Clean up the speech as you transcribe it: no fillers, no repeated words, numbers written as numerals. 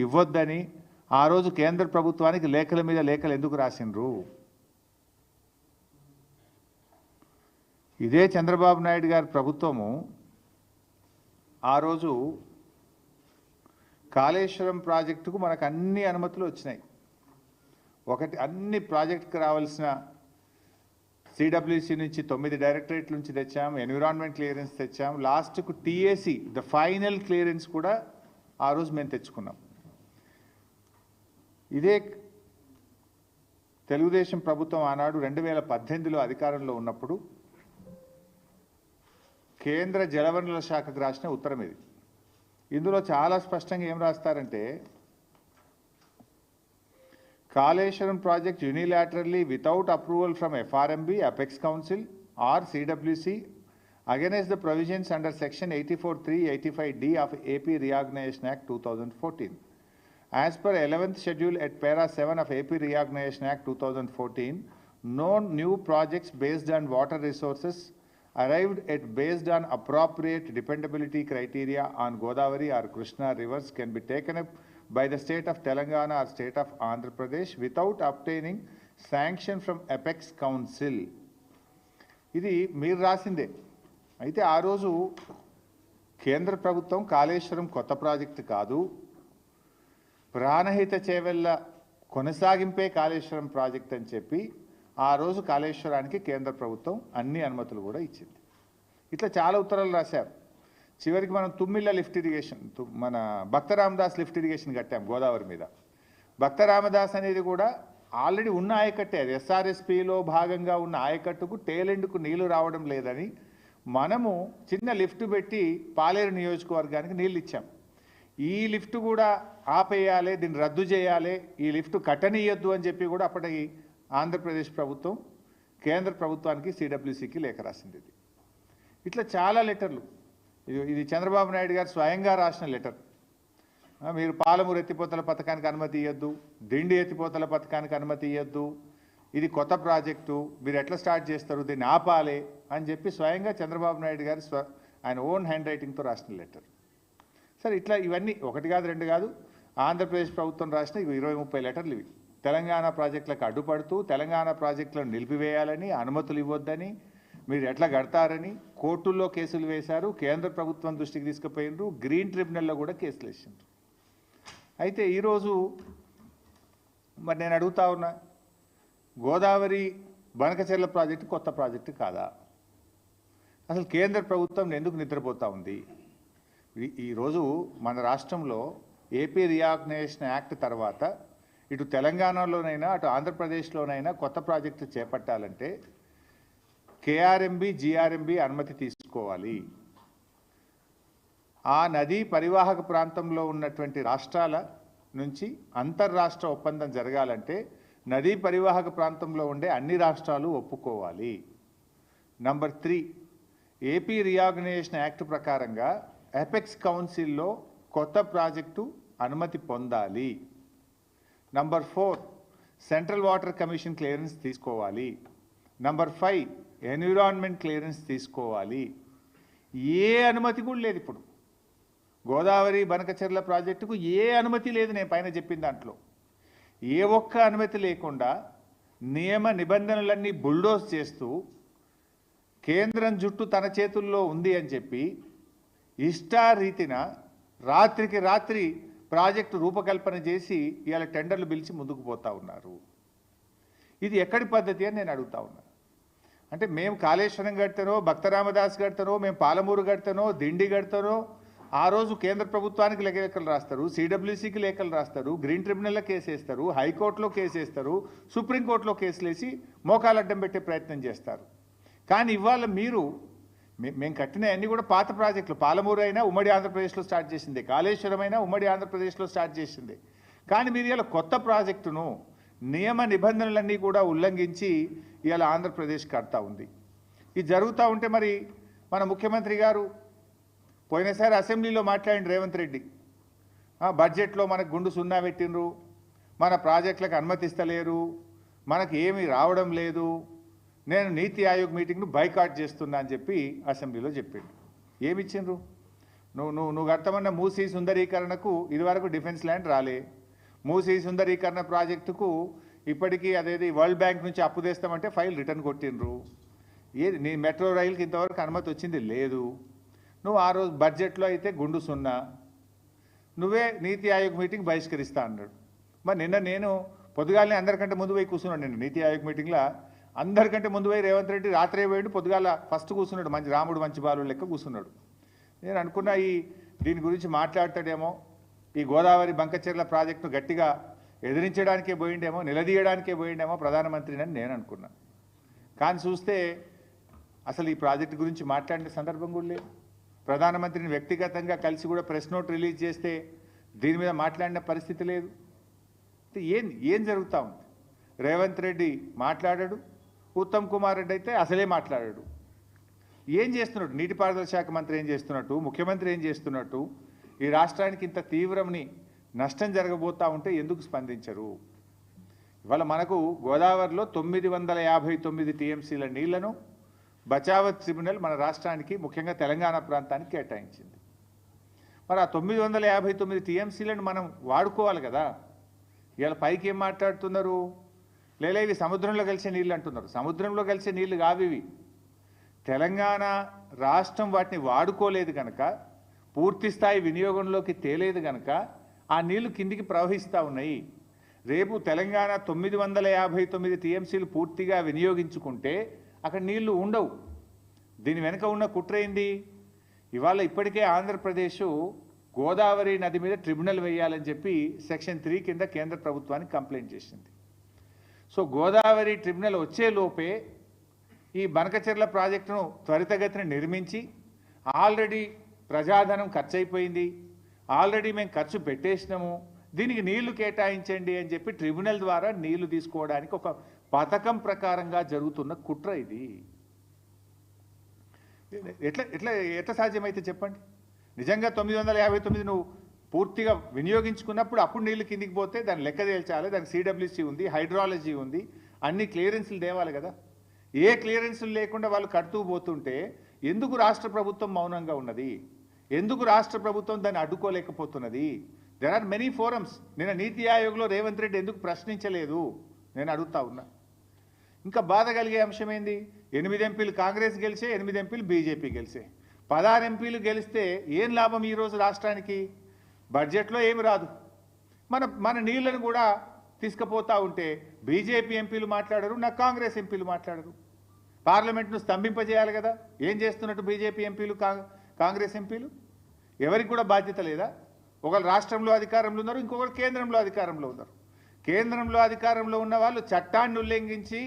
ఇవ్వొద్దని ఆ రోజు కేంద్ర ప్రభుత్వానికి లేఖల మీద లేఖలు ఎందుకు రాసిండ్రు? ఇదే చంద్రబాబు నాయుడు గారి ప్రభుత్వము ఆ రోజు కాళేశ్వరం ప్రాజెక్టుకు మనకు అన్ని అనుమతులు వచ్చినాయి. ఒకటి అన్ని ప్రాజెక్టుకు రావాల్సిన సిడబ్ల్యూసి నుంచి 9 డైరెక్టరేట్ల నుంచి తెచ్చాం, ఎన్విరాన్మెంట్ క్లియరెన్స్ తెచ్చాం, లాస్ట్కు టీఏసీ ద ఫైనల్ క్లియరెన్స్ కూడా ఆ రోజు మేము తెచ్చుకున్నాం. ఇదే తెలుగుదేశం ప్రభుత్వం ఆనాడు 2018లో అధికారంలో ఉన్నప్పుడు కేంద్ర జలవనరుల శాఖకు రాసిన ఉత్తరం ఇది. ఇందులో చాలా స్పష్టంగా ఏం రాస్తారంటే, Kaleshwaram project unilaterally without approval from FRMB, apex council or CWC against the provisions under section 84(3), 85(d) of AP Reorganization Act 2014. As per 11th schedule at para 7 of AP Reorganization Act 2014, no new projects based on water resources arrived at based on appropriate dependability criteria on Godavari or Krishna rivers can be taken up by the state of Telangana or state of Andhra Pradesh without obtaining sanction from Apex Council. ఇది మీరు రాసిందే. అయితే ఆ రోజు కేంద్ర ప్రభుత్వం కాళేశ్వరం కొత్త project కాదు, Pranahita Chevella కొనసాగింపే Kaleshwaram project అని చెప్పి ఆ రోజు కాళేశ్వరానికి కేంద్ర ప్రభుత్వం అన్ని అనుమతులు కూడా ఇచ్చింది. ఇట్లా చాలా ఉత్తరాలు రాశారు. చివరికి మనం తుమ్మిళ్ళ లిఫ్ట్ ఇరిగేషన్, మన భక్త రామదాస్ లిఫ్ట్ ఇరిగేషన్ కట్టాం గోదావరి మీద. భక్త రామదాస్ అనేది కూడా ఆల్రెడీ ఉన్న ఆయకట్టే, అది ఎస్ఆర్ఎస్పిలో భాగంగా ఉన్న ఆయకట్టుకు టేలెండ్కు నీళ్లు రావడం లేదని మనము చిన్న లిఫ్ట్ పెట్టి పాలేరు నియోజకవర్గానికి నీళ్ళు ఇచ్చాం. ఈ లిఫ్ట్ కూడా ఆపేయాలి, దీన్ని రద్దు చేయాలి, ఈ లిఫ్ట్ కట్టనీయొద్దు అని చెప్పి కూడా అప్పటికి ఆంధ్రప్రదేశ్ ప్రభుత్వం కేంద్ర ప్రభుత్వానికి సిడబ్ల్యూసికి లేఖ రాసింది. ఇట్లా చాలా లెటర్లు. ఇది చంద్రబాబు నాయుడు గారు స్వయంగా రాసిన లెటర్. మీరు పాలమూరు ఎత్తిపోతల పథకానికి అనుమతి ఇవ్వద్దు, దిండి ఎత్తిపోతల పథకానికి అనుమతి ఇవ్వద్దు, ఇది కొత్త ప్రాజెక్టు, మీరు ఎట్లా స్టార్ట్ చేస్తారు, దీన్ని ఆపాలి అని చెప్పి స్వయంగా చంద్రబాబు నాయుడు గారు ఆయన ఓన్ హ్యాండ్ రైటింగ్తో రాసిన లెటర్. సరే, ఇట్లా ఇవన్నీ ఒకటి కాదు రెండు కాదు, ఆంధ్రప్రదేశ్ ప్రభుత్వం రాసిన 20-30 లెటర్లు ఇవి. తెలంగాణ ప్రాజెక్టులకు అడ్డుపడుతూ తెలంగాణ ప్రాజెక్టులను నిలిపివేయాలని, అనుమతులు ఇవ్వొద్దని, మీరు ఎట్లా కడతారని కోర్టుల్లో కేసులు వేశారు, కేంద్ర ప్రభుత్వం దృష్టికి తీసుకుపోయినరు, గ్రీన్ ట్రిబ్యునల్లో కూడా కేసులు వేసిండ్రు. అయితే ఈరోజు మరి నేను అడుగుతా ఉన్నా, గోదావరి బనకచెర్ల ప్రాజెక్టు కొత్త ప్రాజెక్టు కాదా? అసలు కేంద్ర ప్రభుత్వం ఎందుకు నిద్రపోతూ ఉంది? ఈరోజు మన రాష్ట్రంలో ఏపీ రీఆర్గనైజేషన్ యాక్ట్ తర్వాత ఇటు తెలంగాణలోనైనా అటు ఆంధ్రప్రదేశ్లోనైనా కొత్త ప్రాజెక్టు చేపట్టాలంటే కేఆర్ఎంబి, జిఆర్ఎంబి అనుమతి తీసుకోవాలి. ఆ నదీ పరివాహక ప్రాంతంలో ఉన్నటువంటి రాష్ట్రాల నుంచి అంతర్రాష్ట్ర ఒప్పందం జరగాలంటే నదీ పరివాహక ప్రాంతంలో ఉండే అన్ని రాష్ట్రాలు ఒప్పుకోవాలి. నంబర్ 3, ఏపీ రీఆర్గనైజేషన్ యాక్ట్ ప్రకారంగా అపెక్స్ కౌన్సిల్లో కొత్త ప్రాజెక్టు అనుమతి పొందాలి. Number 4, central water commission clearance తీసుకోవాలి. నంబర్ 5, ఎన్విరాన్మెంట్ క్లియరెన్స్ తీసుకోవాలి. ఏ అనుమతి కూడా లేదు. ఇప్పుడు గోదావరి బనకచెర్ల ప్రాజెక్టుకు ఏ అనుమతి లేదు. నేను పైన చెప్పిన దాంట్లో ఏ ఒక్క అనుమతి లేకుండా నియమ నిబంధనలన్నీ బుల్డోజ్ చేస్తూ కేంద్రం జుట్టు తన చేతుల్లో ఉంది అని చెప్పి ఇష్టారీతిన రాత్రికి రాత్రి ప్రాజెక్టు రూపకల్పన చేసి ఇవాళ టెండర్లు పిలిచి ముందుకు పోతా ఉన్నారు. ఇది ఎక్కడి పద్ధతి అని నేను అడుగుతా ఉన్నా. అంటే మేము కాళేశ్వరం కడతానో, భక్త రామదాస్ కడతానో, మేము పాలమూరు కడతానో, దిండి కడతానో, ఆ రోజు కేంద్ర ప్రభుత్వానికి లేఖలు రాస్తారు, సిడబ్ల్యూసికి లేఖలు రాస్తారు, గ్రీన్ ట్రిబ్యునల్లో కేసు వేస్తారు, హైకోర్టులో కేసు వేస్తారు, సుప్రీంకోర్టులో కేసులు వేసి మోకాలు అడ్డం పెట్టే ప్రయత్నం చేస్తారు. కానీ ఇవాళ మీరు మేము కట్టిన అన్నీ కూడా పాత ప్రాజెక్టులు. పాలమూరు అయినా ఉమ్మడి ఆంధ్రప్రదేశ్లో స్టార్ట్ చేసింది, కాళేశ్వరం అయినా ఉమ్మడి ఆంధ్రప్రదేశ్లో స్టార్ట్ చేసింది. కానీ మీరు ఇలా కొత్త ప్రాజెక్టును నియమ నిబంధనలన్నీ కూడా ఉల్లంఘించి ఇలా ఆంధ్రప్రదేశ్ కడతా ఉంది. ఇది జరుగుతూ ఉంటే మరి మన ముఖ్యమంత్రి గారు పోయినసారి అసెంబ్లీలో మాట్లాడిన రేవంత్ రెడ్డి బడ్జెట్లో మనకు గుండు సున్నా పెట్టినరు, మన ప్రాజెక్టులకు అనుమతిస్తలేరు, మనకు ఏమీ రావడం లేదు, నేను నీతి ఆయోగ్ మీటింగ్ను బైకాట్ చేస్తున్నా అని చెప్పి అసెంబ్లీలో చెప్పిండు. ఏమిచ్చిండ్రు? నువ్వు కడతామన్న మూసీ సుందరీకరణకు ఇదివరకు డిఫెన్స్ ల్యాండ్ రాలే. మూసీ సుందరీకరణ ప్రాజెక్టుకు ఇప్పటికీ అదేది వరల్డ్ బ్యాంక్ నుంచి అప్పు తెస్తామంటే ఫైల్ రిటర్న్ కొట్టినరు. ఏది నీ మెట్రో రైలుకి ఇంతవరకు అనుమతి వచ్చింది లేదు. నువ్వు ఆ రోజు బడ్జెట్లో అయితే గుండు సున్నా. నువ్వే నీతి ఆయోగ్ మీటింగ్ బహిష్కరిస్తా అన్నాడు. మరి నిన్న నేను పొద్దుగాలనే అందరికంటే ముందు పోయి కూర్చున్నాడు. నేను నీతి ఆయోగ్ మీటింగ్లో అందరికంటే ముందు పోయి రేవంత్ రెడ్డి రాత్రే పోయిండు, పొద్దుగాల ఫస్ట్ కూర్చున్నాడు. మంచి రాముడు మంచి బాలు లెక్క కూర్చున్నాడు. నేను అనుకున్నా దీని గురించి మాట్లాడతాడేమో, ఈ గోదావరి బంకచెర్ల ప్రాజెక్టును గట్టిగా ఎదిరించడానికే పోయిండేమో, నిలదీయడానికే పోయిండేమో ప్రధానమంత్రిని నేను అనుకున్నా. కానీ చూస్తే అసలు ఈ ప్రాజెక్టు గురించి మాట్లాడిన సందర్భం కూడా లేదు. ప్రధానమంత్రిని వ్యక్తిగతంగా కలిసి కూడా ప్రెస్ నోట్ రిలీజ్ చేస్తే దీని మీద మాట్లాడిన పరిస్థితి లేదు. ఏం జరుగుతూ ఉంది? రేవంత్ రెడ్డి మాట్లాడాడు, ఉత్తమ్ కుమార్ రెడ్డి అయితే అసలే మాట్లాడాడు. ఏం చేస్తున్నట్టు? నీటిపారుదల శాఖ మంత్రి ఏం చేస్తున్నట్టు? ముఖ్యమంత్రి ఏం చేస్తున్నట్టు? ఈ రాష్ట్రానికి ఇంత తీవ్రమని నష్టం జరగబోతూ ఉంటే ఎందుకు స్పందించరు? ఇవాళ మనకు గోదావరిలో 959 టీఎంసీల నీళ్లను బచావత్ ట్రిబ్యునల్ మన రాష్ట్రానికి ముఖ్యంగా తెలంగాణ ప్రాంతానికి కేటాయించింది. మరి ఆ 959 టీఎంసీలను మనం వాడుకోవాలి కదా. ఇవాళ పైకి ఏం మాట్లాడుతున్నారు? లేదా ఇవి సముద్రంలో కలిసే నీళ్ళు అంటున్నారు. సముద్రంలో కలిసే నీళ్లు కావివి. తెలంగాణ రాష్ట్రం వాటిని వాడుకోలేదు కనుక, పూర్తి స్థాయి వినియోగంలోకి తేలేదు కనుక ఆ నీళ్లు కిందికి ప్రవహిస్తూ ఉన్నాయి. రేపు తెలంగాణ 959 టీఎంసీలు పూర్తిగా వినియోగించుకుంటే అక్కడ నీళ్లు ఉండవు. దీని వెనుక ఉన్న కుట్ర ఏంది? ఇవాళ ఇప్పటికే ఆంధ్రప్రదేశ్ గోదావరి నది మీద ట్రిబ్యునల్ వేయాలని చెప్పి సెక్షన్ 3 కింద కేంద్ర ప్రభుత్వానికి కంప్లైంట్ చేసింది. సో గోదావరి ట్రిబ్యునల్ వచ్చే లోపే ఈ బనకచెర్ల ప్రాజెక్టును త్వరితగతిన నిర్మించి, ఆల్రెడీ ప్రజాధనం ఖర్చు అయిపోయింది, ఆల్రెడీ మేము ఖర్చు పెట్టేసినాము, దీనికి నీళ్లు కేటాయించండి అని చెప్పి ట్రిబ్యునల్ ద్వారా నీళ్లు తీసుకోవడానికి ఒక పథకం ప్రకారంగా జరుగుతున్న కుట్ర ఇది. ఎట్లా సాధ్యమైతే చెప్పండి? నిజంగా 959 నువ్వు పూర్తిగా వినియోగించుకున్నప్పుడు అప్పుడు నీళ్లు కిందికి పోతే దాన్ని లెక్క తేల్చాలి. దానికి సిడబ్ల్యూసీ ఉంది, హైడ్రాలజీ ఉంది, అన్ని క్లియరెన్స్లు తేవాలి కదా. ఏ క్లియరెన్స్లు లేకుండా వాళ్ళు కడుతూ పోతుంటే ఎందుకు రాష్ట్ర ప్రభుత్వం మౌనంగా ఉన్నది? ఎందుకు రాష్ట్ర ప్రభుత్వం దాన్ని అడ్డుకోలేకపోతున్నది? There are many forums. నిన్న నీతి ఆయోగ్లో రేవంత్ రెడ్డి ఎందుకు ప్రశ్నించలేదు నేను అడుగుతా ఉన్నా. ఇంకా బాధ కలిగే అంశం ఏంది? 8 ఎంపీలు కాంగ్రెస్ గెలిచే, 8 ఎంపీలు బీజేపీ గెలిచే. 16 ఎంపీలు గెలిస్తే ఏం లాభం ఈరోజు రాష్ట్రానికి? బడ్జెట్లో ఏమి రాదు. మన నీళ్లను కూడా తీసుకుపోతూ ఉంటే బీజేపీ ఎంపీలు మాట్లాడరు, నా కాంగ్రెస్ ఎంపీలు మాట్లాడరు. పార్లమెంట్ను స్తంభింపజేయాలి కదా. ఏం చేస్తున్నట్టు బీజేపీ ఎంపీలు, కాంగ్రెస్ ఎంపీలు? ఎవరికి కూడా బాధ్యత లేదా? ఒకరు రాష్ట్రంలో అధికారంలో ఉన్నారు, ఇంకొకరు కేంద్రంలో అధికారంలో ఉన్నారు. కేంద్రంలో అధికారంలో ఉన్న వాళ్ళు చట్టాన్ని ఉల్లంఘించి